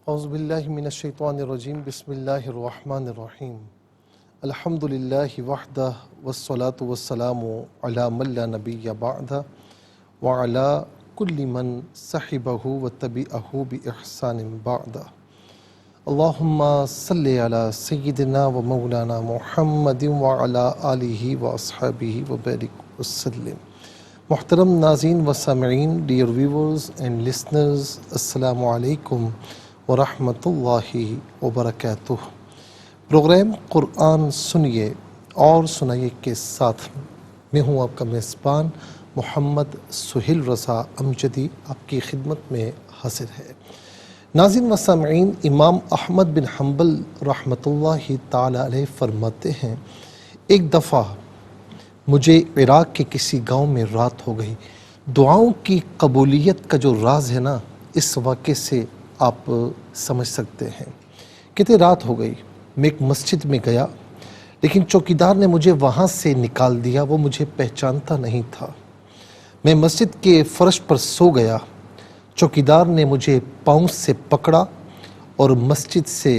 اعوذ باللہ من الشیطان الرجیم بسم اللہ الرحمن الرحیم الحمد للہ وحدہ والصلاة والسلام علی من لا نبی بعدہ وعلی کل من صحبہ وتبعہ بإحسان بعدہ اللہم صلی علی سیدنا و مولانا محمد وعلی آلہ واصحابہ وبارک وسلم۔ محترم ناظرین و سامعین، ڈیئر ویورز اینڈ لسنرز، السلام علیکم ورحمۃ اللہ وبرکاتہ۔ پروگرام قرآن سنیے اور سنائیے کے ساتھ میں ہوں آپ کا میزبان محمد سہیل رضا امجدی آپ کی خدمت میں حاضر ہے۔ ناظرین و سامعین، امام احمد بن حنبل رحمۃ اللہ تعالی علیہ فرماتے ہیں، ایک دفعہ مجھے عراق کے کسی گاؤں میں رات ہو گئی۔ دعاؤں کی قبولیت کا جو راز ہے نا، اس واقعے سے آپ سمجھ سکتے ہیں۔ کتنے رات ہو گئی، میں ایک مسجد میں گیا، لیکن چوکیدار نے مجھے وہاں سے نکال دیا، وہ مجھے پہچانتا نہیں تھا۔ میں مسجد کے فرش پر سو گیا، چوکیدار نے مجھے پاؤں سے پکڑا اور مسجد سے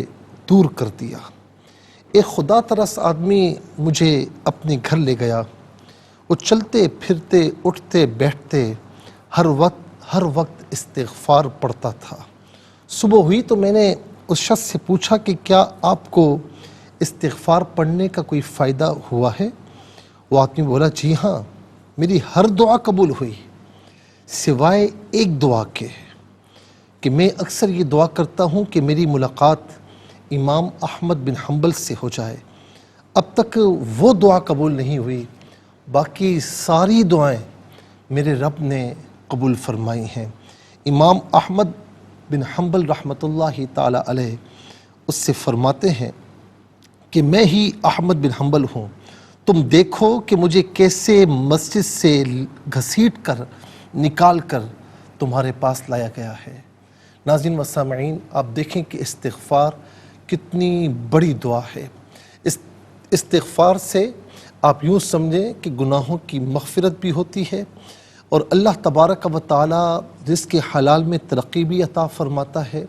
دور کر دیا۔ ایک خدا ترس آدمی مجھے اپنے گھر لے گیا۔ وہ چلتے پھرتے اٹھتے بیٹھتے ہر وقت استغفار پڑھتا تھا۔ صبح ہوئی تو میں نے اس شخص سے پوچھا کہ کیا آپ کو استغفار پڑھنے کا کوئی فائدہ ہوا ہے؟ وہ آدمی بولا، جی ہاں، میری ہر دعا قبول ہوئی سوائے ایک دعا کے، کہ میں اکثر یہ دعا کرتا ہوں کہ میری ملاقات امام احمد بن حنبل سے ہو جائے۔ اب تک وہ دعا قبول نہیں ہوئی، باقی ساری دعائیں میرے رب نے قبول فرمائی ہیں۔ امام احمد بن حنبل رحمۃ اللہ تعالی علیہ اس سے فرماتے ہیں کہ میں ہی احمد بن حنبل ہوں، تم دیکھو کہ مجھے کیسے مسجد سے گھسیٹ کر نکال کر تمہارے پاس لایا گیا ہے۔ ناظرین و سامعین، آپ دیکھیں کہ استغفار کتنی بڑی دعا ہے۔ استغفار سے آپ یوں سمجھیں کہ گناہوں کی مغفرت بھی ہوتی ہے، اور اللہ تبارک و تعالی رزق حلال میں ترقی بھی عطا فرماتا ہے۔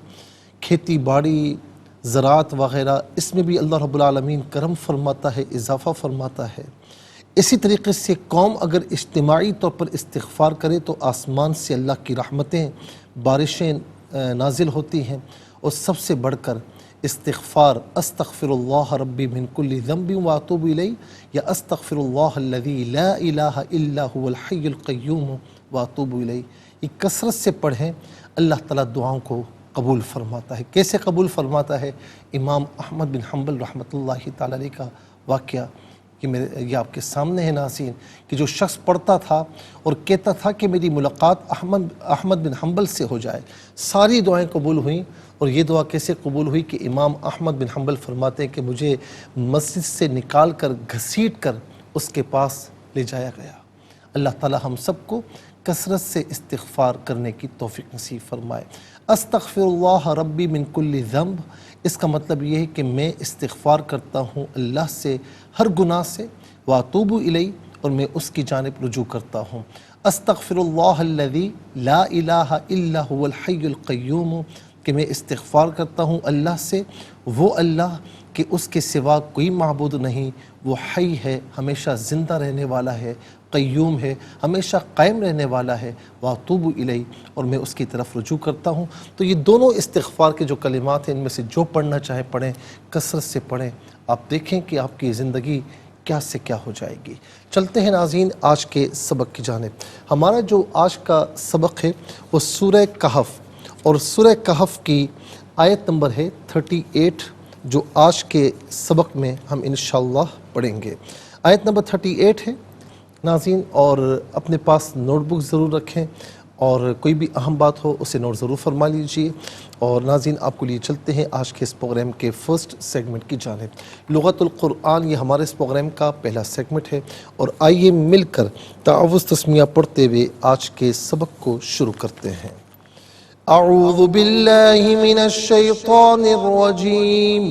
کھیتی باڑی، زراعت وغیرہ، اس میں بھی اللہ رب العالمین کرم فرماتا ہے، اضافہ فرماتا ہے۔ اسی طریقے سے قوم اگر اجتماعی طور پر استغفار کرے تو آسمان سے اللہ کی رحمتیں، بارشیں نازل ہوتی ہیں، اور سب سے بڑھ کر استغفار، استغفر اللہ ربی من کل ذنب واتوب الیہ، یا استغفر اللہ الذی لا الہ الا هو الحی القیوم واتوب الیہ، یہ کثرت سے پڑھیں، اللہ تعالیٰ دعاؤں کو قبول فرماتا ہے۔ کیسے قبول فرماتا ہے؟ امام احمد بن حنبل رحمۃ اللہ تعالی علیہ کا واقعہ یہ آپ کے سامنے ہے ناظرین، کہ جو شخص پڑھتا تھا اور کہتا تھا کہ میری ملاقات احمد بن حنبل سے ہو جائے، ساری دعائیں قبول ہوئیں۔ اور یہ دعا کیسے قبول ہوئی کہ امام احمد بن حنبل فرماتے ہیں کہ مجھے مسجد سے نکال کر گھسیٹ کر اس کے پاس لے جایا گیا۔ اللہ تعالی ہم سب کو کثرت سے استغفار کرنے کی توفیق نصیب فرمائے۔ استغفر اللہ ربی من کل ذنب، اس کا مطلب یہ ہے کہ میں استغفار کرتا ہوں اللہ سے ہر گناہ سے، واتوب الیہ، اور میں اس کی جانب رجوع کرتا ہوں۔ استغفر اللہ الذی لا الہ الا هو الحی القیوم، کہ میں استغفار کرتا ہوں اللہ سے، وہ اللہ کہ اس کے سوا کوئی معبود نہیں، وہ حی ہے، ہمیشہ زندہ رہنے والا ہے، قیوم ہے، ہمیشہ قائم رہنے والا ہے، واتوب الیہ، اور میں اس کی طرف رجوع کرتا ہوں۔ تو یہ دونوں استغفار کے جو کلمات ہیں، ان میں سے جو پڑھنا چاہیں پڑھیں، کثرت سے پڑھیں، آپ دیکھیں کہ آپ کی زندگی کیا سے کیا ہو جائے گی۔ چلتے ہیں ناظرین آج کے سبق کی جانب۔ ہمارا جو آج کا سبق ہے وہ سورہ کہف، اور سورہ کہف کی آیت نمبر ہے 38، جو آج کے سبق میں ہم انشاءاللہ پڑھیں گے۔ آیت نمبر 38 ہے ناظرین، اور اپنے پاس نوٹ بک ضرور رکھیں، اور کوئی بھی اہم بات ہو اسے نوٹ ضرور فرما لیجئے۔ اور ناظرین آپ کو لیے چلتے ہیں آج کے اس پروگرام کے فرسٹ سیگمنٹ کی جانب۔ لغت القرآن یہ ہمارے اس پروگرام کا پہلا سیگمنٹ ہے، اور آئیے مل کر تعوذ تسمیہ پڑھتے ہوئے آج کے سبق کو شروع کرتے ہیں۔ اعوذ باللہ من الشیطان الرجیم،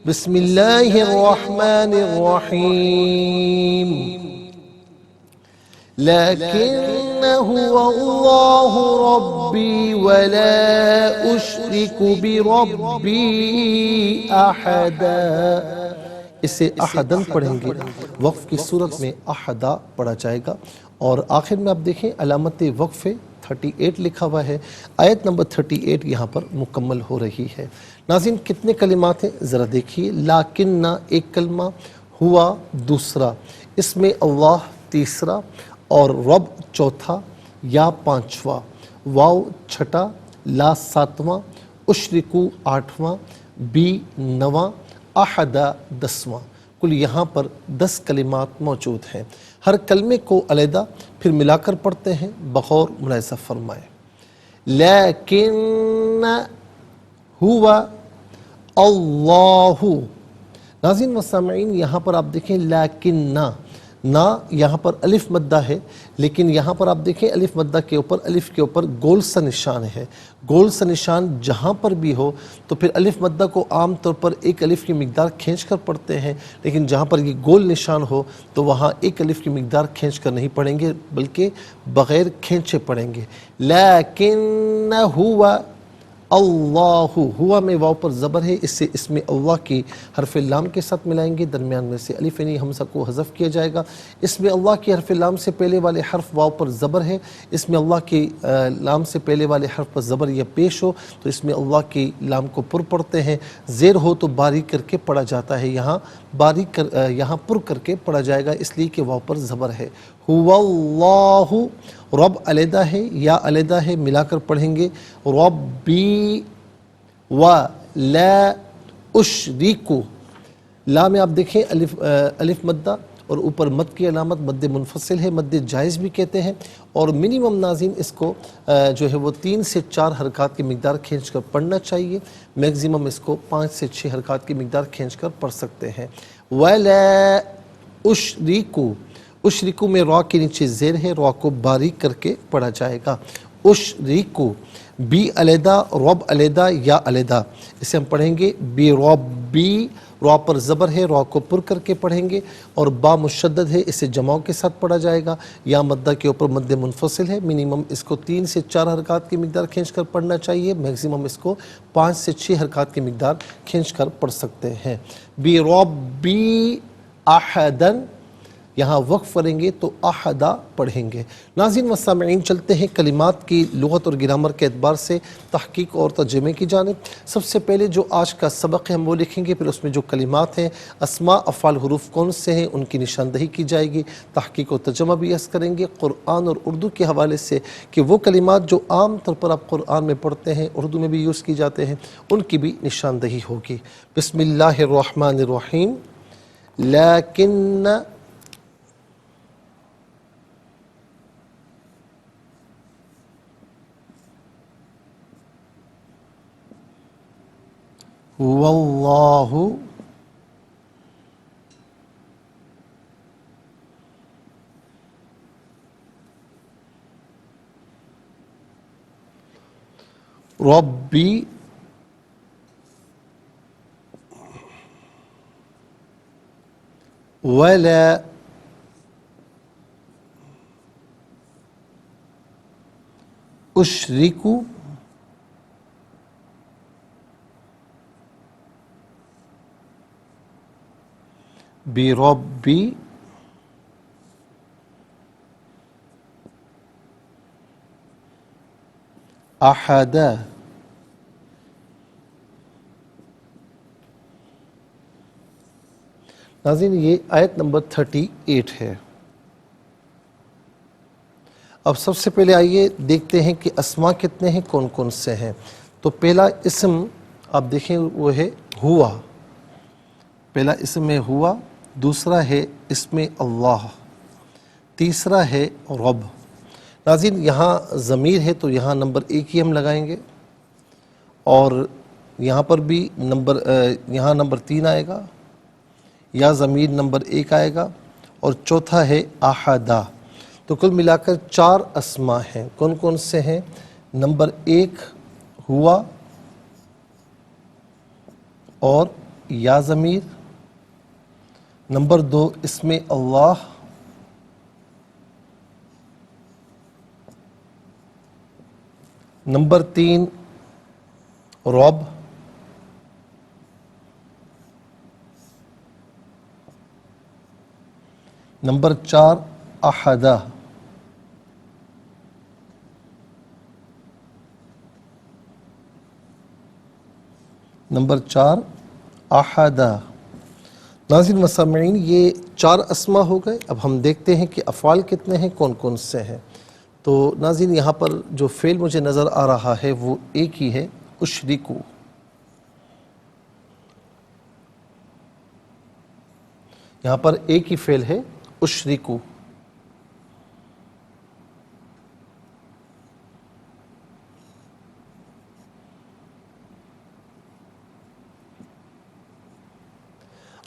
بسم اللہ الرحمن الرحیم۔ لیکن هو الله ربي ولا أشرك بربي أحدا. اسے احدن پڑھیں گے، وقف کی صورت میں احدا پڑھا جائے گا. اور آخر میں آپ دیکھیں علامت وقف 38 لکھا ہوا ہے. آیت نمبر 38 یہاں پر مکمل ہو رہی ہے. ناظرین کتنے کلمات ہیں ذرا دیکھیے. لاکنہ ایک کلمہ، ہوا دوسرا، اس میں اللہ تیسرا، اور رب چوتھا، یا پانچواں، واو چھٹا، لا ساتواں، اشرکو آٹھواں، بی نواں، احدا دسواں. کل یہاں پر 10 کلمات موجود ہیں. ہر کلمے کو علیحدہ پھر ملا کر پڑھتے ہیں بغور ملاحظہ فرمائے. لیکن ہوا اللہ. ناظرین و سامعین یہاں پر آپ دیکھیں لیکن نا یہاں پر الف مدہ ہے، لیکن یہاں پر آپ دیکھیں الف مدہ کے اوپر الف کے اوپر گول سا نشان ہے. گول سا نشان جہاں پر بھی ہو تو پھر الف مدہ کو عام طور پر ایک الف کی مقدار کھینچ کر پڑھتے ہیں، لیکن جہاں پر یہ گول نشان ہو تو وہاں ایک الف کی مقدار کھینچ کر نہیں پڑھیں گے بلکہ بغیر کھینچے پڑھیں گے. لیکن ہوا اللہ. ہوا میں واو پر زبر ہے، اس سے اسم اللہ کی حرف لام کے ساتھ ملائیں گے، درمیان میں سے الف یعنی حمزہ کو حذف کیا جائے گا. اسم اللہ کی حرف لام سے پہلے والے حرف واو پر زبر ہے. اسم اللہ کی لام سے پہلے والے حرف پر زبر یا پیش ہو تو اسم اللہ کی لام کو پر پڑھتے ہیں. زیر ہو تو باریک کر کے پڑھا جاتا ہے، یہاں یہاں پر کر کے پڑھا جائے گا اس لیے کہ واو پر زبر ہے. هو اللہ. رب علیحدہ ہے، یا علیحدہ ہے، ملا کر پڑھیں گے. ربی ولا اشرکو. لا میں آپ دیکھیں الف مدہ اور اوپر مد کی علامت مد منفصل ہے، مد جائز بھی کہتے ہیں. اور منیمم ناظرین اس کو جو ہے وہ 3 سے 4 حرکات کی مقدار کھینچ کر پڑھنا چاہیے. میگزیمم اس کو 5 سے 6 حرکات کی مقدار کھینچ کر پڑھ سکتے ہیں. ولا اشرکو. اشرکو میں را کے نیچے زیر ہے، را کو باریک کر کے پڑھا جائے گا. اشرکو. بی علیحدہ، رب علیحدہ، یا علیحدہ. اسے ہم پڑھیں گے بی ربی. را پر زبر ہے، را کو پر کر کے پڑھیں گے. اور با مشدد ہے، اسے جماؤں کے ساتھ پڑھا جائے گا. یا مدہ کے اوپر مد منفصل ہے، منیمم اس کو 3 سے 4 حرکات کی مقدار کھینچ کر پڑھنا چاہیے. میگزیمم اس کو 5 سے 6 حرکات کی مقدار کھینچ کر پڑھ سکتے ہیں. بی ربی احدن. یہاں وقف کریں گے تو احدا پڑھیں گے. ناظرین و سامعین چلتے ہیں کلمات کی لغت اور گرامر کے اعتبار سے تحقیق اور ترجمے کی جانب. سب سے پہلے جو آج کا سبق ہے ہم وہ لکھیں گے، پھر اس میں جو کلمات ہیں اسماء افعال حروف کون سے ہیں ان کی نشاندہی کی جائے گی. تحقیق و ترجمہ بھی عرض کریں گے قرآن اور اردو کے حوالے سے کہ وہ کلمات جو عام طور پر آپ قرآن میں پڑھتے ہیں اردو میں بھی یوز کی جاتے ہیں ان کی بھی نشاندہی ہوگی. بسم اللہ الرحمن الرحیم. لیکن واللہ ربی ولا اشرکو بربی احدا. ناظرین یہ آیت نمبر 38 ہے. اب سب سے پہلے آئیے دیکھتے ہیں کہ اسماء کتنے ہیں، کون کون سے ہیں. تو پہلا اسم آپ دیکھیں وہ ہے ہوا. پہلا اسم ہے ہوا، دوسرا ہے اسم اللہ، تیسرا ہے رب. ناظرین یہاں ضمیر ہے تو یہاں نمبر 1 ہی ہم لگائیں گے، اور یہاں پر بھی یہاں نمبر 3 آئے گا، یا ضمیر نمبر 1 آئے گا، اور چوتھا ہے احدا. تو کل ملا کر 4 اسماء ہیں. کون کون سے ہیں؟ نمبر 1 ہوا اور یا ضمیر. نمبر 2 اسم اللہ، نمبر 3 رب، نمبر 4 احدہ، نمبر 4 احدہ۔ ناظرین و سامعین، یہ 4 اسما ہو گئے۔ اب ہم دیکھتے ہیں کہ افعال کتنے ہیں، کون کون سے ہیں۔ تو ناظرین یہاں پر جو فعل مجھے نظر آ رہا ہے وہ ایک ہی ہے، اشرکو۔ یہاں پر ایک ہی فعل ہے، اشرکو۔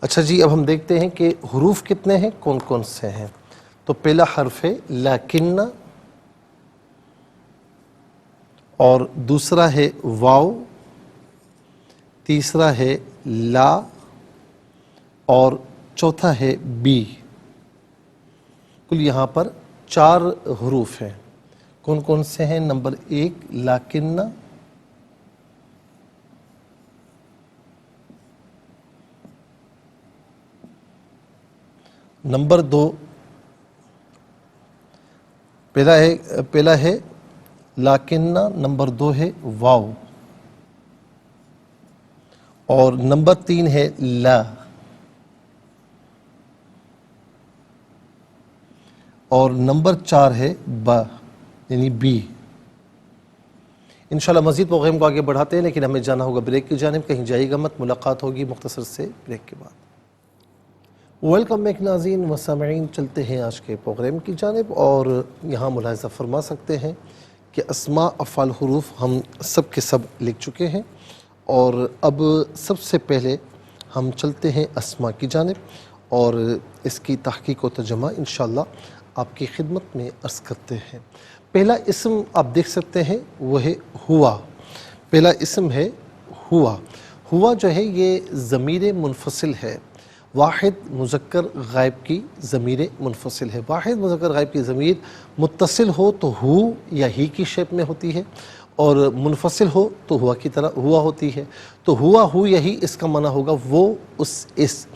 اچھا جی، اب ہم دیکھتے ہیں کہ حروف کتنے ہیں، کون کون سے ہیں۔ تو پہلا حرف ہے لیکن، اور دوسرا ہے واو، تیسرا ہے لا، اور چوتھا ہے بی۔ کل یہاں پر 4 حروف ہیں۔ کون کون سے ہیں؟ نمبر 1 لیکن، نمبر 2 پہلا ہے لیکن، نمبر 2 ہے واو، اور نمبر 3 ہے لا، اور نمبر 4 ہے با یعنی بی۔ انشاءاللہ مزید پروگرام کو آگے بڑھاتے ہیں، لیکن ہمیں جانا ہوگا بریک کی جانب۔ کہیں جائے گا مت، ملاقات ہوگی مختصر سے بریک کے بعد۔ ویلکم بیک ناظرین و سامعین، چلتے ہیں آج کے پروگرام کی جانب، اور یہاں ملاحظہ فرما سکتے ہیں کہ اسماء، افعال، حروف ہم سب کے سب لکھ چکے ہیں، اور اب سب سے پہلے ہم چلتے ہیں اسماء کی جانب، اور اس کی تحقیق و ترجمہ انشاءاللہ آپ کی خدمت میں عرض کرتے ہیں۔ پہلا اسم آپ دیکھ سکتے ہیں وہ ہے ہوا۔ پہلا اسم ہے ہوا۔ ہوا جو ہے یہ ضمیر منفصل ہے، واحد مذکر غائب کی ضمیر منفصل ہے۔ واحد مذکر غائب کی ضمیر متصل ہو تو ہو یا ہی کی شیپ میں ہوتی ہے، اور منفصل ہو تو ہوا کی طرح ہوا ہوتی ہے۔ تو ہوا، ہو یا ہی، اس کا معنی ہوگا وہ، اس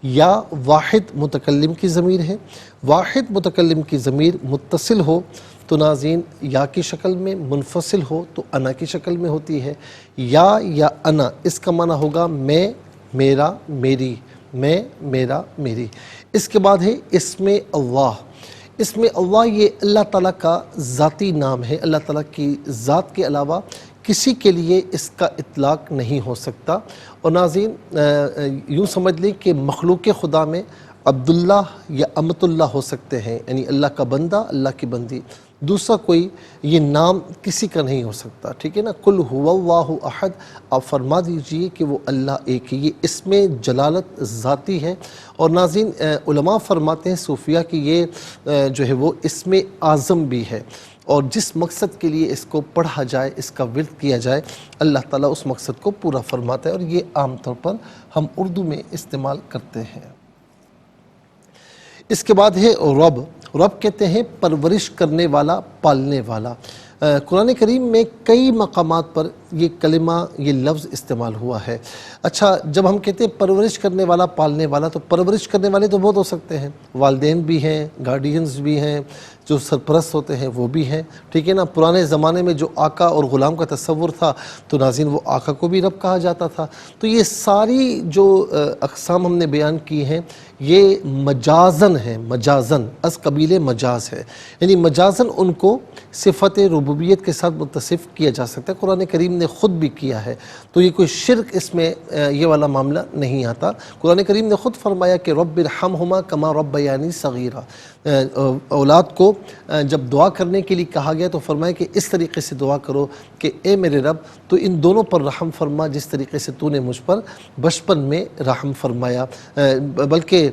یا واحد متکلم کی ضمیر ہے۔ واحد متکلم کی ضمیر متصل ہو تو ناظرین یا کی شکل میں، منفصل ہو تو انا کی شکل میں ہوتی ہے۔ یا انا، اس کا معنی ہوگا میں، میرا، میری، میں، میرا، میری۔ اس کے بعد ہے اسم اللہ۔ اسم اللہ یہ اللہ تعالیٰ کا ذاتی نام ہے۔ اللہ تعالیٰ کی ذات کے علاوہ کسی کے لیے اس کا اطلاق نہیں ہو سکتا۔ اور ناظرین یوں سمجھ لیں کہ مخلوق خدا میں عبداللہ یا امت اللہ ہو سکتے ہیں، یعنی اللہ کا بندہ، اللہ کی بندی، دوسرا کوئی یہ نام کسی کا نہیں ہو سکتا، ٹھیک ہے نا۔ قل هو اللہ احد، آپ فرما دیجئے کہ وہ اللہ ایک ہے۔ یہ اسم جلالت ذاتی ہے، اور ناظرین علماء فرماتے ہیں صوفیہ کہ یہ جو ہے وہ اسم اعظم بھی ہے، اور جس مقصد کے لیے اس کو پڑھا جائے، اس کا ورد کیا جائے، اللہ تعالیٰ اس مقصد کو پورا فرماتا ہے، اور یہ عام طور پر ہم اردو میں استعمال کرتے ہیں۔ اس کے بعد ہے رب۔ رب کہتے ہیں پرورش کرنے والا، پالنے والا۔ قرآن کریم میں کئی مقامات پر یہ کلمہ، یہ لفظ استعمال ہوا ہے۔ اچھا، جب ہم کہتے ہیں پرورش کرنے والا، پالنے والا، تو پرورش کرنے والے تو بہت ہو سکتے ہیں، والدین بھی ہیں، گارڈینز بھی ہیں، جو سرپرست ہوتے ہیں وہ بھی ہیں، ٹھیک ہے نا۔ پرانے زمانے میں جو آقا اور غلام کا تصور تھا تو ناظرین وہ آقا کو بھی رب کہا جاتا تھا۔ تو یہ ساری جو اقسام ہم نے بیان کی ہیں یہ مجازن ہے، مجازن، از قبیل مجاز ہے، یعنی مجازن ان کو صفت ربوبیت کے ساتھ متصف کیا جا سکتا ہے۔ قرآن کریم نے خود بھی کیا ہے، تو یہ کوئی شرک اس میں یہ والا معاملہ نہیں آتا۔ قرآن کریم نے خود فرمایا کہ رب ارحمہما کما ربیانی صغیرا۔ اولاد کو جب دعا کرنے کے لیے کہا گیا تو فرمایا کہ اس طریقے سے دعا کرو کہ اے میرے رب تو ان دونوں پر رحم فرما جس طریقے سے تو نے مجھ پر بچپن میں رحم فرمایا، بلکہ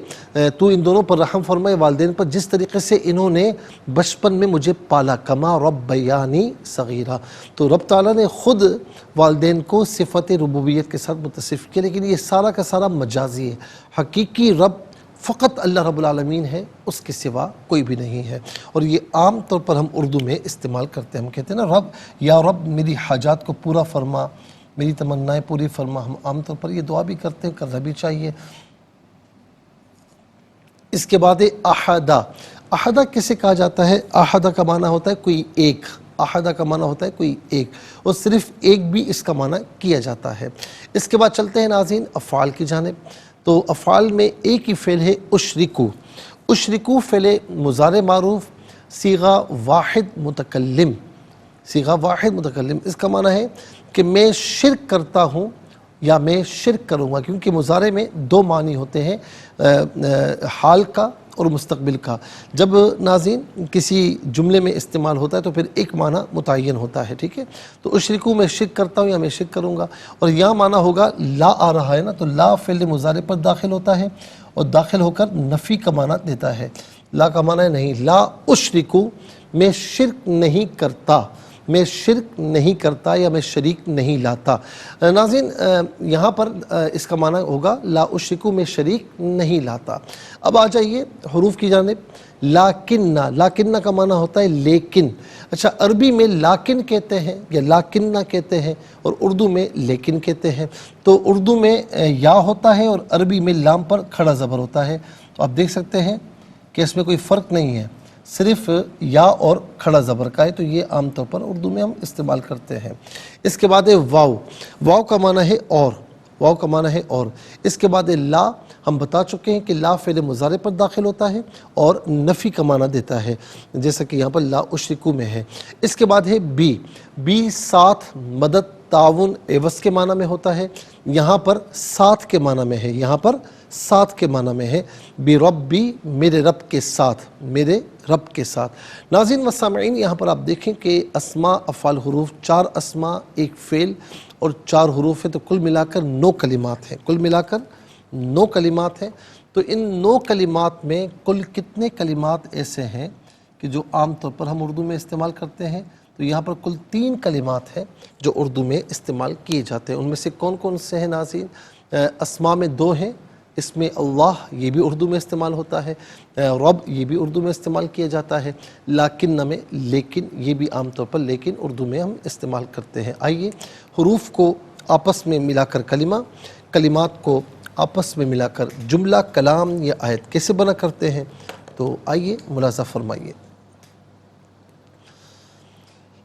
تو ان دونوں پر رحم فرمائے والدین پر جس طریقے سے انہوں نے بچپن میں مجھے پالا، کما ربیانی صغیرا۔ تو رب تعالیٰ نے خود والدین کو صفت ربوبیت کے ساتھ متصف کیا، لیکن یہ سارا کا سارا مجازی ہے۔ حقیقی رب فقط اللہ رب العالمین ہے، اس کے سوا کوئی بھی نہیں ہے۔ اور یہ عام طور پر ہم اردو میں استعمال کرتے ہیں، ہم کہتے ہیں نا رب، یا رب میری حاجات کو پورا فرما، میری تمنائیں پوری فرما، ہم عام طور پر یہ دعا بھی کرتے ہیں، کرنا بھی چاہیے۔ اس کے بعد احدہ، احدہ کسے کہا جاتا ہے؟ احدہ کا معنی ہوتا ہے کوئی ایک، احدہ کا معنی ہوتا ہے کوئی ایک، اور صرف ایک بھی اس کا معنی کیا جاتا ہے۔ اس کے بعد چلتے ہیں ناظرین افعال کی جانب۔ تو افعال میں ایک ہی فعل ہے اشرکو۔ اشرکو فعل مضارع معروف، صیغہ واحد متکلم، صیغہ واحد متکلم، اس کا معنی ہے کہ میں شرک کرتا ہوں یا میں شرک کروں گا، کیونکہ مضارع میں دو معنی ہوتے ہیں، حال کا اور مستقبل کا۔ جب ناظرین کسی جملے میں استعمال ہوتا ہے تو پھر ایک معنی متعین ہوتا ہے، ٹھیک ہے؟ تو اشرکو میں شرک کرتا ہوں یا میں شرک کروں گا، اور یہاں معنی ہوگا لا آ رہا ہے نا، تو لا فعل مضارع پر داخل ہوتا ہے اور داخل ہو کر نفی کا معنی دیتا ہے۔ لا کا معنی ہے نہیں، لا اشرکو، میں شرک نہیں کرتا، میں شرک نہیں کرتا یا میں شریک نہیں لاتا۔ ناظرین یہاں پر اس کا معنی ہوگا لا اشرکو، میں شریک نہیں لاتا۔ اب آ جائیے حروف کی جانب۔ لاکنہ، لاکنہ کا معنی ہوتا ہے لیکن۔ اچھا، عربی میں لاکن کہتے ہیں یا لاکنہ کہتے ہیں، اور اردو میں لیکن کہتے ہیں۔ تو اردو میں یا ہوتا ہے اور عربی میں لام پر کھڑا زبر ہوتا ہے۔ تو آپ دیکھ سکتے ہیں کہ اس میں کوئی فرق نہیں ہے، صرف یا اور کھڑا زبر کا ہے، تو یہ عام طور پر اردو میں ہم استعمال کرتے ہیں۔ اس کے بعد واو، واو کا معنی ہے اور، واو کا معنی ہے اور۔ اس کے بعد لا، ہم بتا چکے ہیں کہ لا فعل مضارع پر داخل ہوتا ہے اور نفی کا معنی دیتا ہے، جیسا کہ یہاں پر لا اشرکو میں ہے۔ اس کے بعد ہے بی، بی ساتھ، مدد، تعاون، عوض کے معنی میں ہوتا ہے، یہاں پر ساتھ کے معنی میں ہے، یہاں پر ساتھ کے معنی میں ہے۔ بی ربی، میرے رب کے ساتھ، میرے رب کے ساتھ۔ ناظرین و سامعین، یہاں پر آپ دیکھیں کہ اسماء افعال حروف، 4 اسماء، ایک فعل اور 4 حروف ہیں، تو کل ملا کر 9 کلمات ہیں، کل ملا کر 9 کلمات ہیں۔ تو ان 9 کلمات میں کل کتنے کلمات ایسے ہیں کہ جو عام طور پر ہم اردو میں استعمال کرتے ہیں؟ تو یہاں پر کل 3 کلمات ہیں جو اردو میں استعمال کیے جاتے ہیں۔ ان میں سے کون کون سے ہیں ناظرین؟ اسماء میں 2 ہیں، اس میں اللہ، یہ بھی اردو میں استعمال ہوتا ہے، رب، یہ بھی اردو میں استعمال کیا جاتا ہے، لاکنہ میں لیکن، یہ بھی عام طور پر لیکن اردو میں ہم استعمال کرتے ہیں۔ آئیے حروف کو آپس میں ملا کر کلمہ، کلمات کو آپس میں ملا کر جملہ، کلام یا آیت کیسے بنا کرتے ہیں، تو آئیے ملاحظہ فرمائیے۔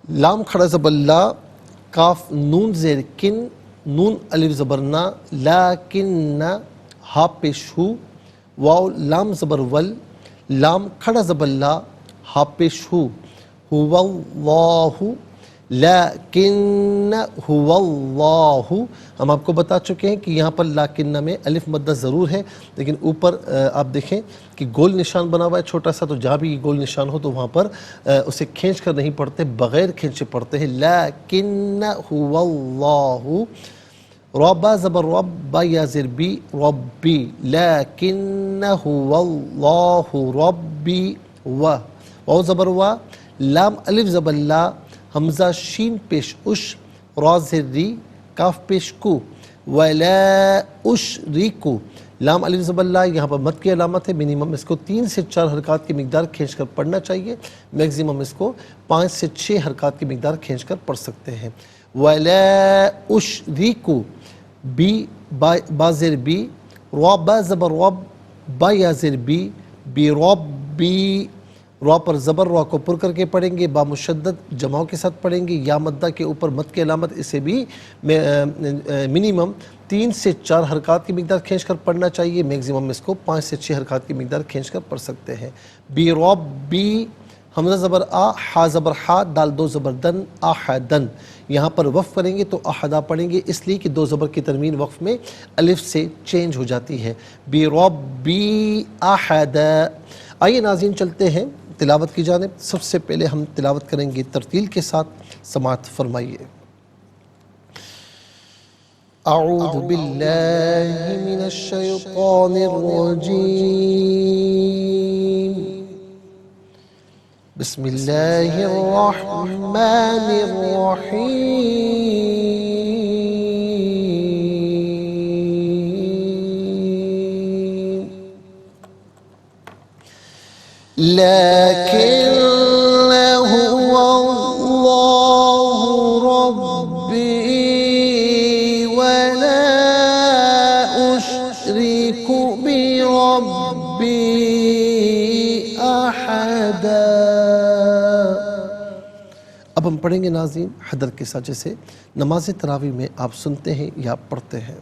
لام کھڑا زبر لا، کاف نون زیر کن، نون الف زبر نا، لاکن، ہا پیش ہو، واو لام زبر ول، لام کھڑا زبر لا، ہا پیش ہو، هو اللہ، لیکن هو اللہ۔ ہم آپ کو بتا چکے ہیں کہ یہاں پر لیکن میں الف مدہ ضرور ہے، لیکن اوپر آپ دیکھیں کہ گول نشان بنا ہوا ہے چھوٹا سا، تو جہاں بھی یہ گول نشان ہو تو وہاں پر اسے کھینچ کر نہیں پڑھتے، بغیر کھینچے پڑھتے ہیں، لیکن هو اللہ۔ ربا زبر رب، با یا زر بی، ربی، لیکن هو اللہ ربی، واو زبر وا، لام الف زبر لا، حمزہ شین پیش اش، را زر ری، کاف پیش کو، ولا اشرکو، لام الف زبر لا، یہاں پر مد کی علامت ہے، منیمم اس کو 3 سے 4 حرکات کی مقدار کھینچ کر پڑھنا چاہیے، میکزیمم اس کو 5 سے 6 حرکات کی مقدار کھینچ کر پڑھ سکتے ہیں۔ ولا اشرکو، بی، با زر بی، را با زبر رب، با یا زر بی، بی ربی، را پر زبر، را کو پر کر کے پڑھیں گے، با مشدد جماؤں کے ساتھ پڑھیں گے، یا مدہ کے اوپر مد کی علامت، اسے بھی منیمم 3 سے 4 حرکات کی مقدار کھینچ کر پڑھنا چاہیے، میکزیمم اس کو 5 سے 6 حرکات کی مقدار کھینچ کر پڑھ سکتے ہیں۔ بی ربی، حمزہ زبر آ، ہا زبر ہا، دال 2 زبر دن، احدن، یہاں پر وقف کریں گے تو احدا پڑھیں گے، اس لیے کہ 2 زبر کی ترمین وقف میں الف سے چینج ہو جاتی ہے۔ بی ربی احدا۔ آئیے ناظرین چلتے ہیں تلاوت کی جانب۔ سب سے پہلے ہم تلاوت کریں گے ترتیل کے ساتھ، سماعت فرمائیے۔ اعوذ باللہ من الشیطان الرجیم، بسم اللہ الرحمن الرحیم۔ لیکن هو اللہ ربی ولا اشرک بربی احدا۔ اب ہم پڑھیں گے ناظرین حدر کے ساتھ، جیسے نماز تراویح میں آپ سنتے ہیں یا پڑھتے ہیں۔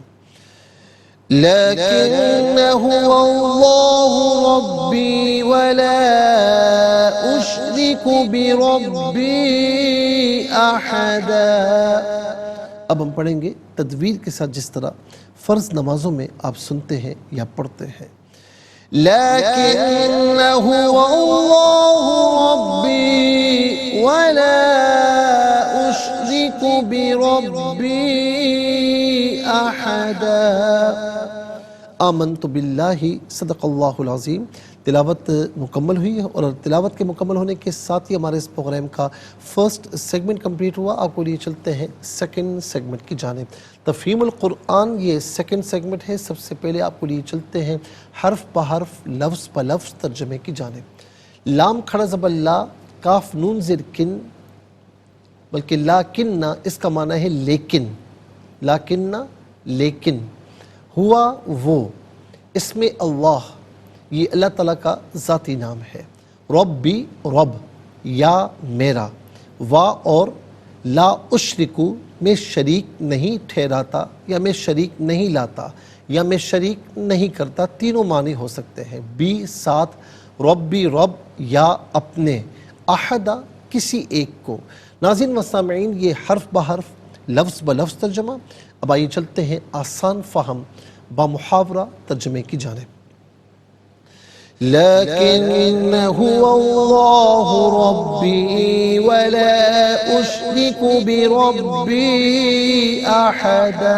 لیکن هو اللہ ربی ولا اشرک بربی احدا۔ اب ہم پڑھیں گے تدویر کے ساتھ، جس طرح فرض نمازوں میں آپ سنتے ہیں یا پڑھتے ہیں۔ لیکن هو اللہ ربی ولا اشرک بربی احدا۔ آمنت باللہ، صدق اللہ العظیم۔ تلاوت مکمل ہوئی ہے، اور تلاوت کے مکمل ہونے کے ساتھ ہی ہمارے اس پروگرام کا فرسٹ سیگمنٹ کمپلیٹ ہوا۔ آپ کو لیے چلتے ہیں سیکنڈ سیگمنٹ کی جانب۔ تفہیم القرآن یہ سیکنڈ سیگمنٹ ہے۔ سب سے پہلے آپ کو لیے چلتے ہیں حرف بحرف، لفظ بلفظ ترجمے کی جانب۔ لام کھڑا زبر لا، کاف نون زیر کن، بلکہ لیکن نہ، اس کا معنی ہے لیکن، لیکن نہ لیکن۔ ہوا وہ، اسم اللہ، یہ اللہ تعالیٰ کا ذاتی نام ہے۔ ربی رب، یا میرا، وا اور لا اشرکو، میں شریک نہیں ٹھہراتا یا میں شریک نہیں لاتا یا میں شریک نہیں کرتا، تینوں معنی ہو سکتے ہیں۔ بی ساتھ، ربی رب، یا اپنے، احدہ کسی ایک کو۔ ناظرین و سامعین، یہ حرف بحرف لفظ بلفظ ترجمہ۔ اب آئیے چلتے ہیں آسان فہم با محاورہ ترجمے کی جانب۔ لیکن هو اللہ ربی ولا اشرک بربی احدا۔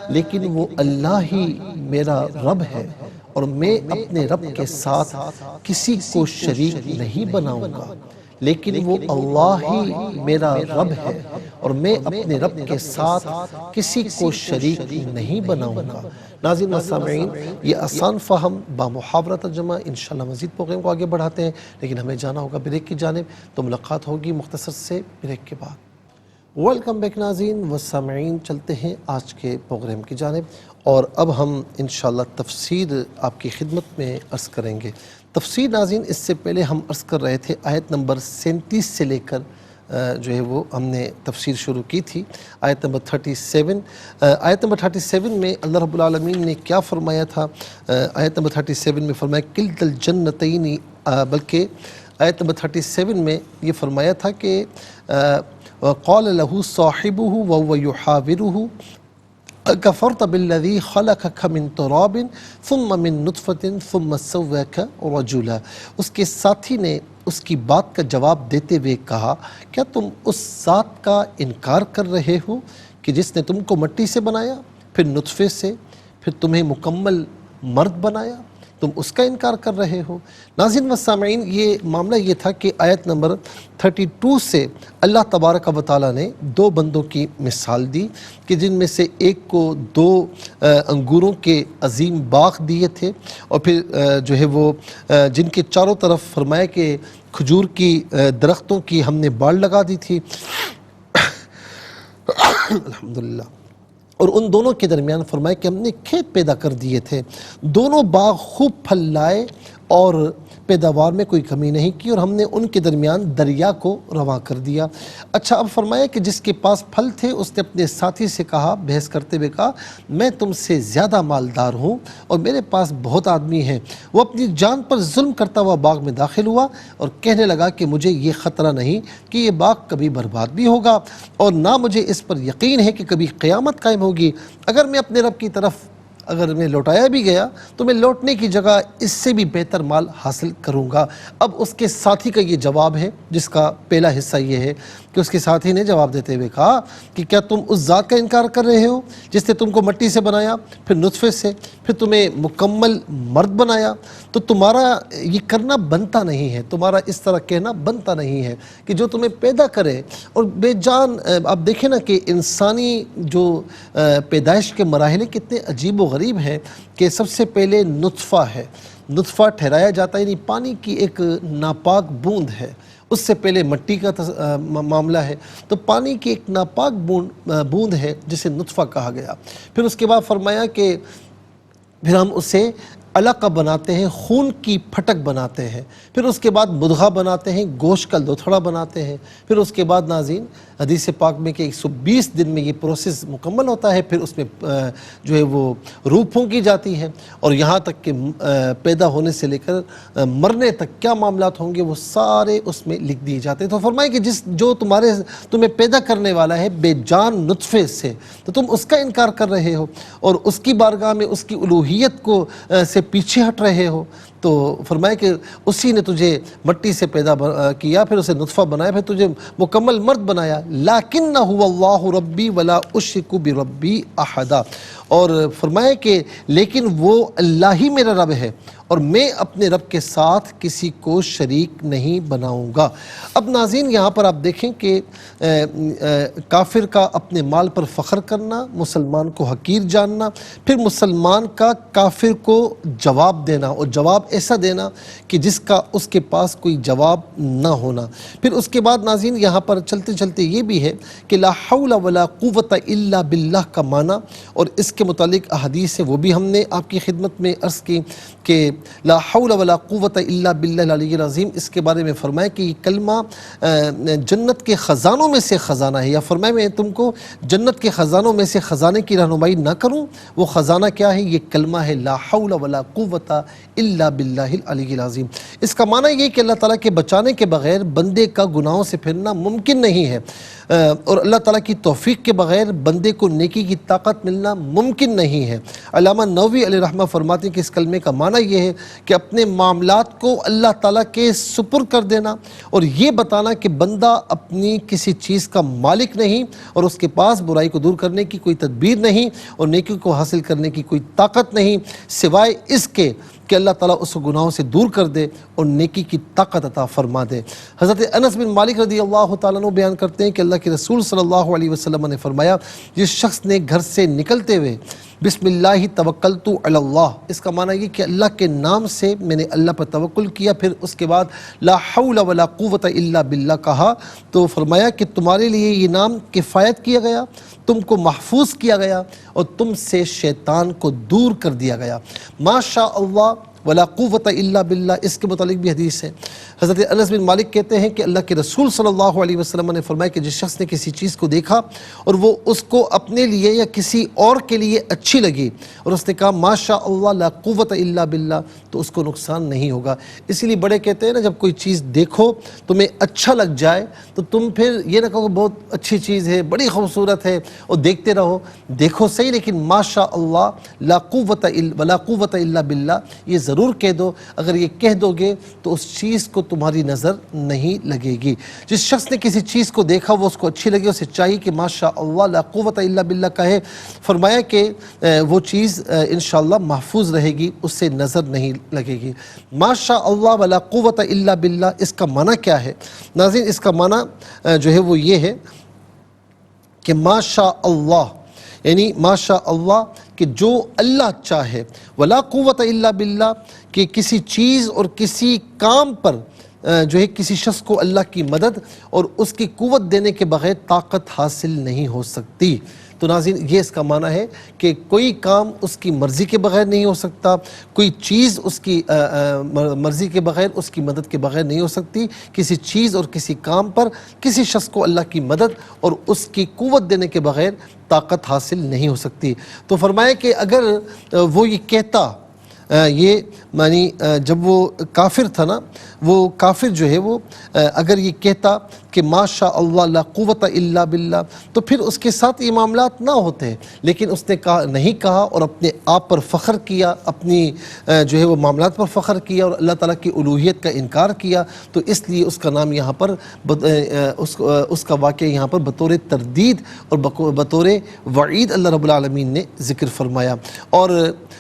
لیکن وہ اللہ ہی میرا رب ہے، اور میں اپنے رب کے ساتھ کسی کو شریک نہیں بناؤں گا۔ لیکن وہ اللہ ہی میرا رب ہے، اور میں اپنے رب کے ساتھ کسی کو شریک نہیں بناؤں گا۔ ناظرین و سامعین، یہ آسان فہم با محاورہ ترجمہ انشاءاللہ مزید پروگرام کو آگے بڑھاتے ہیں، لیکن ہمیں جانا ہوگا بریک کی جانب، تو ملاقات ہوگی مختصر سے بریک کے بعد۔ ویلکم بیک ناظرین و سامعین، چلتے ہیں آج کے پروگرام کی جانب، اور اب ہم انشاءاللہ تفسیر آپ کی خدمت میں عرض کریں گے۔ تفسیر ناظرین، اس سے پہلے ہم عرض کر رہے تھے آیت نمبر 37 سے لے کر جو ہے وہ ہم نے تفسیر شروع کی تھی، آیت نمبر 37۔ آیت نمبر 37 میں اللہ رب العالمین نے کیا فرمایا تھا؟ آیت نمبر 37 میں فرمایا کلتا الجنتین، بلکہ آیت نمبر 37 میں یہ فرمایا تھا کہ قال له صاحبه وهو يحاوره کفرت بالذی خلقک من تراب ثم من نطفة ثم سواک رجلا۔ اس کے ساتھی نے اس کی بات کا جواب دیتے ہوئے کہا، کیا تم اس ذات کا انکار کر رہے ہو کہ جس نے تم کو مٹی سے بنایا، پھر نطفے سے، پھر تمہیں مکمل مرد بنایا، تم اس کا انکار کر رہے ہو؟ ناظرین و سامعین، یہ معاملہ یہ تھا کہ آیت نمبر 32 سے اللہ تبارک و تعالیٰ نے دو بندوں کی مثال دی کہ جن میں سے ایک کو 2 انگوروں کے عظیم باغ دیے تھے، اور پھر جو ہے وہ جن کے چاروں طرف فرمایا کہ کھجور کی درختوں کی ہم نے باڑ لگا دی تھی الحمدللہ، اور ان دونوں کے درمیان فرمایا کہ ہم نے کھیت پیدا کر دیے تھے، دونوں باغ خوب پھل لائے اور پیداوار میں کوئی کمی نہیں کی، اور ہم نے ان کے درمیان دریا کو رواں کر دیا۔ اچھا، اب فرمایا کہ جس کے پاس پھل تھے اس نے اپنے ساتھی سے کہا، بحث کرتے ہوئے کہا، میں تم سے زیادہ مالدار ہوں اور میرے پاس بہت آدمی ہیں۔ وہ اپنی جان پر ظلم کرتا ہوا باغ میں داخل ہوا اور کہنے لگا کہ مجھے یہ خطرہ نہیں کہ یہ باغ کبھی برباد بھی ہوگا، اور نہ مجھے اس پر یقین ہے کہ کبھی قیامت قائم ہوگی۔ اگر میں اپنے رب کی طرف میں لوٹایا بھی گیا تو میں لوٹنے کی جگہ اس سے بھی بہتر مال حاصل کروں گا۔ اب اس کے ساتھی کا یہ جواب ہے، جس کا پہلا حصہ یہ ہے کہ اس کے ساتھی نے جواب دیتے ہوئے کہا کہ کیا تم اس ذات کا انکار کر رہے ہو جس نے تم کو مٹی سے بنایا، پھر نطفے سے، پھر تمہیں مکمل مرد بنایا؟ تو تمہارا یہ کرنا بنتا نہیں ہے، تمہارا اس طرح کہنا بنتا نہیں ہے کہ جو تمہیں پیدا کرے اور بے جان۔ آپ دیکھیں نا کہ انسانی جو پیدائش کے مراحل کتنے عجیب و غریب ہیں کہ سب سے پہلے نطفہ ہے، نطفہ ٹھہرایا جاتا ہے، یعنی پانی کی ایک ناپاک بوند ہے، اس سے پہلے مٹی کا معاملہ ہے، تو پانی کی ایک ناپاک بوند ہے جسے نطفہ کہا گیا۔ پھر اس کے بعد فرمایا کہ پھر ہم اسے علقہ بناتے ہیں، خون کی پھٹک بناتے ہیں، پھر اس کے بعد مدغہ بناتے ہیں، گوشت کا لوتھڑا بناتے ہیں، پھر اس کے بعد ناظرین حدیث پاک میں کہ 120 دن میں یہ پروسیس مکمل ہوتا ہے، پھر اس میں جو ہے وہ روح پھونکی جاتی ہے، اور یہاں تک کہ پیدا ہونے سے لے کر مرنے تک کیا معاملات ہوں گے وہ سارے اس میں لکھ دیے جاتے ہیں۔ تو فرمائے کہ جو تمہیں پیدا کرنے والا ہے بے جان نطفے سے، تو تم اس کا انکار کر رہے ہو اور اس کی بارگاہ میں اس کی الوہیت کو سے پیچھے ہٹ رہے ہو۔ تو فرمایا کہ اسی نے تجھے مٹی سے پیدا کیا، پھر اسے نطفہ بنایا، پھر تجھے مکمل مرد بنایا۔ لیکن هو اللہ ربی ولا اشرک بربی احدا، اور فرمایا کہ لیکن وہ اللہ ہی میرا رب ہے اور میں اپنے رب کے ساتھ کسی کو شریک نہیں بناؤں گا۔ اب ناظرین یہاں پر آپ دیکھیں کہ کافر کا اپنے مال پر فخر کرنا، مسلمان کو حقیر جاننا، پھر مسلمان کا کافر کو جواب دینا، اور جواب ایسا دینا کہ جس کا اس کے پاس کوئی جواب نہ ہونا۔ پھر اس کے بعد ناظرین یہاں پر چلتے چلتے یہ بھی ہے کہ لا حول ولا قوت الا باللہ کا معنی، اور اس کے متعلق احادیث ہے وہ بھی ہم نے آپ کی خدمت میں عرض کی کہ لا حول ولا قوت الا باللہ العلی العظیم، اس کے بارے میں فرمایا کہ یہ کلمہ جنت کے خزانوں میں سے خزانہ ہے، یا فرمایا میں تم کو جنت کے خزانوں میں سے خزانے کی رہنمائی نہ کروں؟ وہ خزانہ کیا ہے؟ یہ کلمہ ہے لا حول ولا قوت الا باللہ العلی العظیم۔ اس کا معنی یہ کہ اللہ تعالیٰ کے بچانے کے بغیر بندے کا گناہوں سے پھرنا ممکن نہیں ہے، اور اللہ تعالیٰ کی توفیق کے بغیر بندے کو نیکی کی طاقت ملنا ممکن نہیں ہے۔ علامہ نووی علیہ رحمہ فرماتے ہیں کہ اس کلمے کا معنی یہ ہے کہ اپنے معاملات کو اللہ تعالیٰ کے سپر کر دینا، اور یہ بتانا کہ بندہ اپنی کسی چیز کا مالک نہیں، اور اس کے پاس برائی کو دور کرنے کی کوئی تدبیر نہیں، اور نیکی کو حاصل کرنے کی کوئی طاقت نہیں، سوائے اس کے کہ اللہ تعالیٰ اس گناہوں سے دور کر دے اور نیکی کی طاقت عطا فرما دے۔ حضرت انس بن مالک رضی اللہ تعالیٰ عنہ بیان کرتے ہیں کہ اللہ کے رسول صلی اللہ علیہ وسلم نے فرمایا، جس شخص نے گھر سے نکلتے ہوئے بسم اللہ توکلت علی اللہ، اس کا معنی یہ کہ اللہ کے نام سے میں نے اللہ پر توکل کیا، پھر اس کے بعد لا حول ولا قوت الا باللہ کہا، تو فرمایا کہ تمہارے لیے یہ نام کفایت کیا گیا، تم کو محفوظ کیا گیا، اور تم سے شیطان کو دور کر دیا گیا۔ ما شاء اللہ ولا قوت الا باللہ، اس کے متعلق بھی حدیث ہے۔ حضرت انس بن مالک کہتے ہیں کہ اللہ کے رسول صلی اللہ علیہ وسلم نے فرمایا کہ جس شخص نے کسی چیز کو دیکھا اور وہ اس کو اپنے لیے یا کسی اور کے لیے اچھی لگی، اور اس نے کہا ما شاء اللہ لا قوت الا باللہ، تو اس کو نقصان نہیں ہوگا۔ اسی لیے بڑے کہتے ہیں نا، جب کوئی چیز دیکھو تمہیں اچھا لگ جائے تو تم پھر یہ نہ کہو کہ بہت اچھی چیز ہے، بڑی خوبصورت ہے، اور دیکھتے رہو، دیکھو صحیح، لیکن ما شاء اللہ لا قوت ولا قوت الا باللہ یہ ضرور کہہ دو۔ اگر یہ کہہ دو گے تو اس چیز کو تمہاری نظر نہیں لگے گی۔ جس شخص نے کسی چیز کو دیکھا وہ اس کو اچھی لگے، اسے چاہیے کہ ماشاء اللہ لا قوت الا باللہ کہے۔ فرمایا کہ وہ چیز انشاءاللہ محفوظ رہے گی، اس سے نظر نہیں لگے گی۔ ماشاء اللہ ولا قوت الا باللہ، اس کا معنی کیا ہے ناظرین؟ اس کا معنی جو ہے وہ یہ ہے کہ ماشاء اللہ، یعنی ماشاء اللہ کہ جو اللہ چاہے، ولا قوت الا باللہ کہ کسی چیز اور کسی کام پر جو ہے کسی شخص کو اللہ کی مدد اور اس کی قوت دینے کے بغیر طاقت حاصل نہیں ہو سکتی۔ تو ناظرین یہ اس کا معنی ہے کہ کوئی کام اس کی مرضی کے بغیر نہیں ہو سکتا، کوئی چیز اس کی مرضی کے بغیر، اس کی مدد کے بغیر نہیں ہو سکتی۔ کسی چیز اور کسی کام پر کسی شخص کو اللہ کی مدد اور اس کی قوت دینے کے بغیر طاقت حاصل نہیں ہو سکتی۔ تو فرمایا کہ اگر وہ یہ کہتا، یہ معنی جب وہ کافر تھا نا، وہ کافر جو ہے وہ اگر یہ کہتا کہ ما شاء اللہ لا قوت الا باللہ، تو پھر اس کے ساتھ یہ معاملات نہ ہوتے، لیکن اس نے نہیں کہا اور اپنے آپ پر فخر کیا، اپنی جو ہے وہ معاملات پر فخر کیا اور اللہ تعالیٰ کی الوہیت کا انکار کیا، تو اس لیے اس کا نام یہاں پر اس کا واقعہ یہاں پر بطور تردید اور بطور وعید اللہ رب العالمین نے ذکر فرمایا۔ اور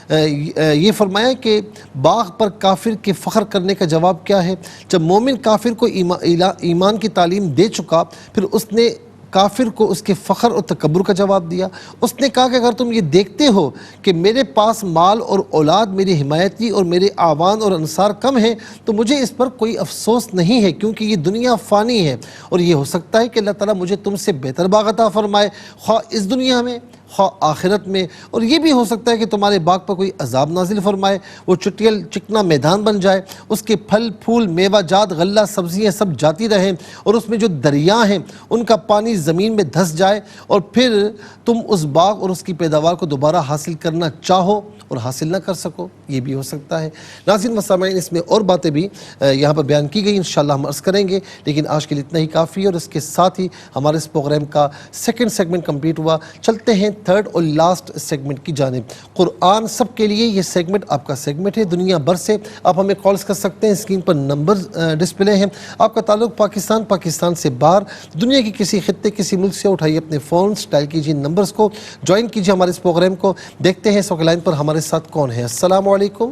یہ فرمایا کہ باغ پر کافر کے فخر کرنے کا جواب کیا ہے؟ جب مومن کافر کو ایمان کی تعلیم دے چکا، پھر اس نے کافر کو اس کے فخر اور تکبر کا جواب دیا۔ اس نے کہا کہ اگر تم یہ دیکھتے ہو کہ میرے پاس مال اور اولاد میری حمایتی اور میرے آوان اور انصار کم ہیں تو مجھے اس پر کوئی افسوس نہیں ہے، کیونکہ یہ دنیا فانی ہے، اور یہ ہو سکتا ہے کہ اللہ تعالیٰ مجھے تم سے بہتر باغ عطا فرمائے، خواہ اس دنیا میں خواہ آخرت میں، اور یہ بھی ہو سکتا ہے کہ تمہارے باغ پر کوئی عذاب نازل فرمائے، وہ چٹیل چکنا میدان بن جائے، اس کے پھل پھول میوہ جات غلہ سبزیاں سب جاتی رہیں، اور اس میں جو دریا ہیں ان کا پانی زمین میں دھس جائے، اور پھر تم اس باغ اور اس کی پیداوار کو دوبارہ حاصل کرنا چاہو اور حاصل نہ کر سکو، یہ بھی ہو سکتا ہے۔ ناظرین و سامعین، اس میں اور باتیں بھی یہاں پر بیان کی گئی، انشاءاللہ ہم عرض کریں گے، لیکن آج کے لیے اتنا ہی کافی ہے، اور اس کے ساتھ ہی ہمارے اس پروگرام کا سیکنڈ سیگمنٹ کمپلیٹ ہوا۔ چلتے ہیں تھرڈ اور لاسٹ سیگمنٹ کی جانب۔ قرآن سب کے لیے یہ سیگمنٹ آپ کا سیگمنٹ ہے، دنیا بھر سے آپ ہمیں کالز کر سکتے ہیں، اسکرین پر نمبر ڈسپلے ہیں۔ آپ کا تعلق پاکستان سے باہر دنیا کی کسی خطے کسی ملک سے، اٹھائیے اپنے فونز، ڈائل کیجیے نمبرز کو، جوائن کیجیے ہمارے اس پروگرام کو۔ دیکھتے ہیں اس وقت لائن پر ہمارے ساتھ کون ہے۔ السلام علیکم۔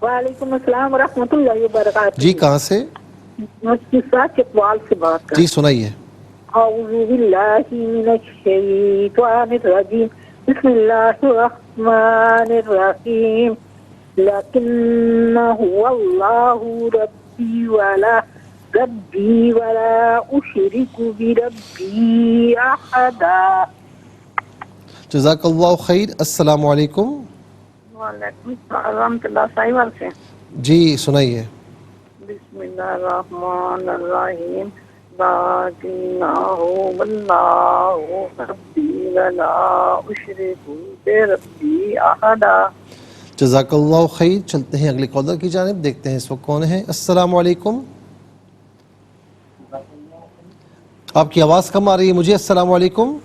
وعلیکم السلام ورحمۃ اللہ وبرکاتہ۔ جی کہاں سے؟ مفتی صاحب چکوال سے بات کر۔ جی سنائیے۔ اعوذ باللہ من الشیطان الرجیم، بسم اللہ الرحمن الرحیم، لیکن هو اللہ ربی ولا اشرک بربی احدا۔ جزاک اللہ خیر۔ السلام علیکم۔ وعلیکم السلام ورحمۃ اللہ، سائیوال سے۔ جی سنائیے۔ بسم اللہ الرحمن الرحیم، لیکنہ اللہ ربی ولا اشرک بربی احدا۔ جزاک اللہ خیر۔ چلتے ہیں اگلے کالر کی جانب، دیکھتے ہیں اس وقت کون ہے۔ السلام علیکم۔ آپ کی آواز کم آ رہی ہے مجھے۔ السلام علیکم۔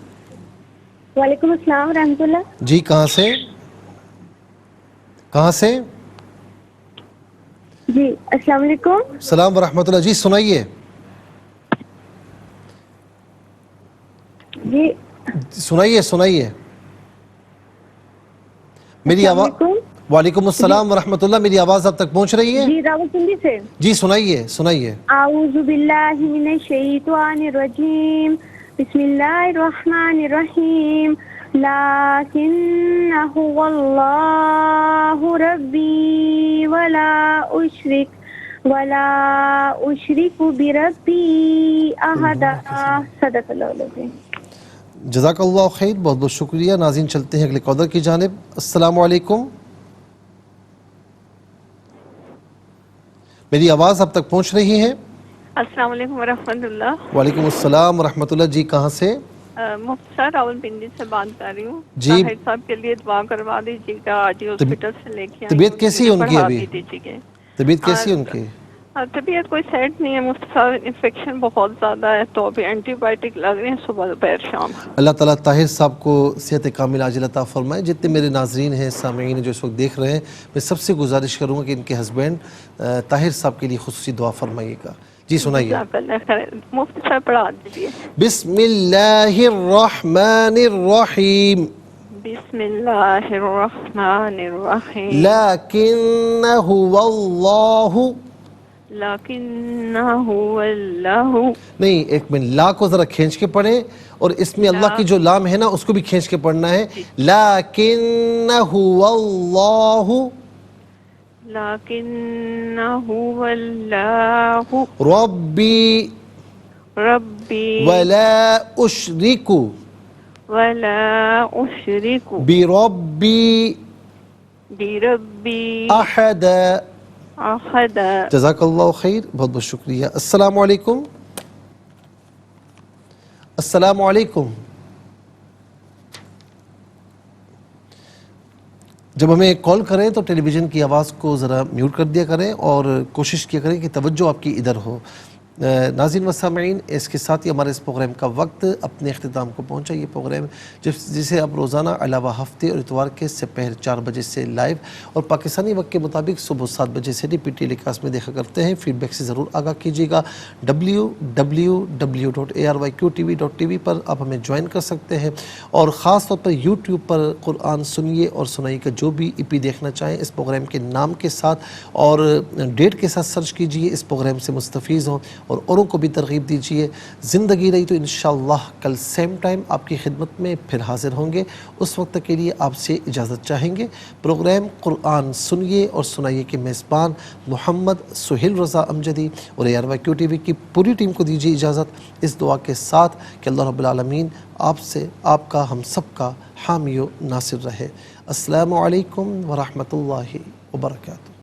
وعلیکم السلام ورحمۃ اللہ۔ جی کہاں سے؟ کہاں سے؟ جی السلام علیکم۔ السلام ورحمۃ اللہ۔ جی سنائیے۔ جی سنائیے میری آواز۔ وعلیکم السلام ورحمۃ اللہ، میری آواز اب تک پہنچ رہی ہے؟ جی راولپنڈی سے۔ جی سنائیے۔ اعوذ باللہ من الشیطان الرجیم، بسم اللہ الرحمن الرحیم، لیکن هو اللہ ربی ولا اشرک بربی احدا۔ صدق اللہ العظیم۔ جزاک اللہ خیر، بہت بہت شکریہ۔ ناظرین چلتے ہیں اگلے کالر کی جانب۔ السلام علیکم۔ میری آواز اب تک پہنچ رہی ہے؟ السلام علیکم ورحمۃ اللہ۔ وعلیکم السلام ورحمۃ اللہ۔ جی کہاں سے؟ مفتی صاحب راولپنڈی سے بات کر رہی ہوں۔ جی طاہر صاحب کے لیے دعا کروا دیجیے گا، آج ہی ہاسپٹل سے لے کے آئی ہوں، طبیعت کیسی ہے ان کی ابھی؟ طبیعت کیسی ہے ان کی؟ طبیعت کوئی سیٹ نہیں ہے مفتی صاحب، انفیکشن بہت زیادہ ہے، تو ابھی اینٹی بائیوٹک لگ رہے ہیں صبح دوپہر شام۔ اللہ تعالیٰ طاہر صاحب کو صحت کامل عاجل عطا فرمائے۔ جتنے میرے ناظرین ہیں، سامعین ہیں جو اس وقت دیکھ رہے ہیں، میں سب سے گزارش کروں گا کہ ان کے ہسبینڈ طاہر صاحب کے لیے خصوصی دعا فرمائیے گا۔ جی سنائیے۔ مفتی صاحب پڑھا دیجیے۔ بسم اللہ الرحمن الرحیم، بسم اللہ الرحمن الرحیم، لیکن هو اللہ، لیکن هو اللہ، نہیں ایک منٹ، لا کو ذرا کھینچ کے پڑھیں، اور اس میں اللہ کی جو لام ہے نا اس کو بھی کھینچ کے پڑھنا ہے۔ لیکن هو اللہ لیکن هو اللہ ربی ربی ولا اشرک ولا اشرک بربی بربی احد۔ احد۔ جزاک اللہ خیر، بہت بہت شکریہ۔ السلام علیکم۔ السلام علیکم۔ جب ہمیں کال کریں تو ٹیلی ویژن کی آواز کو ذرا میوٹ کر دیا کریں، اور کوشش کیا کریں کہ توجہ آپ کی ادھر ہو۔ ناظرین و سامعین، اس کے ساتھ ہی ہمارے اس پروگرام کا وقت اپنے اختتام کو پہنچا۔ یہ پروگرام جسے آپ روزانہ علاوہ ہفتے اور اتوار کے سپہر 4 بجے سے لائیو اور پاکستانی وقت کے مطابق صبح 7 بجے سے ڈی پی ٹی ٹیلی کاسٹ میں دیکھا کرتے ہیں۔ فیڈ بیک سے ضرور آگاہ کیجیے گا۔ www.arqtv.tv پر آپ ہمیں جوائن کر سکتے ہیں، اور خاص طور پر یوٹیوب پر قرآن سنیے اور سنائیے کا جو بھی ای پی دیکھنا چاہیں اس پروگرام کے نام کے ساتھ اور ڈیٹ کے ساتھ سرچ کیجیے، اس پروگرام سے مستفیض ہوں۔ اور اوروں کو بھی ترغیب دیجیے۔ زندگی رہی تو انشاءاللہ کل سیم ٹائم آپ کی خدمت میں پھر حاضر ہوں گے۔ اس وقت تک کے لیے آپ سے اجازت چاہیں گے۔ پروگرام قرآن سنیے اور سنائیے کے میزبان محمد سہیل رضا امجدی اور ARYQ TV کی پوری ٹیم کو دیجیے اجازت، اس دعا کے ساتھ کہ اللہ رب العالمین آپ سے، آپ کا، ہم سب کا حامی و ناصر رہے۔ السلام علیکم ورحمۃ اللہ وبرکاتہ۔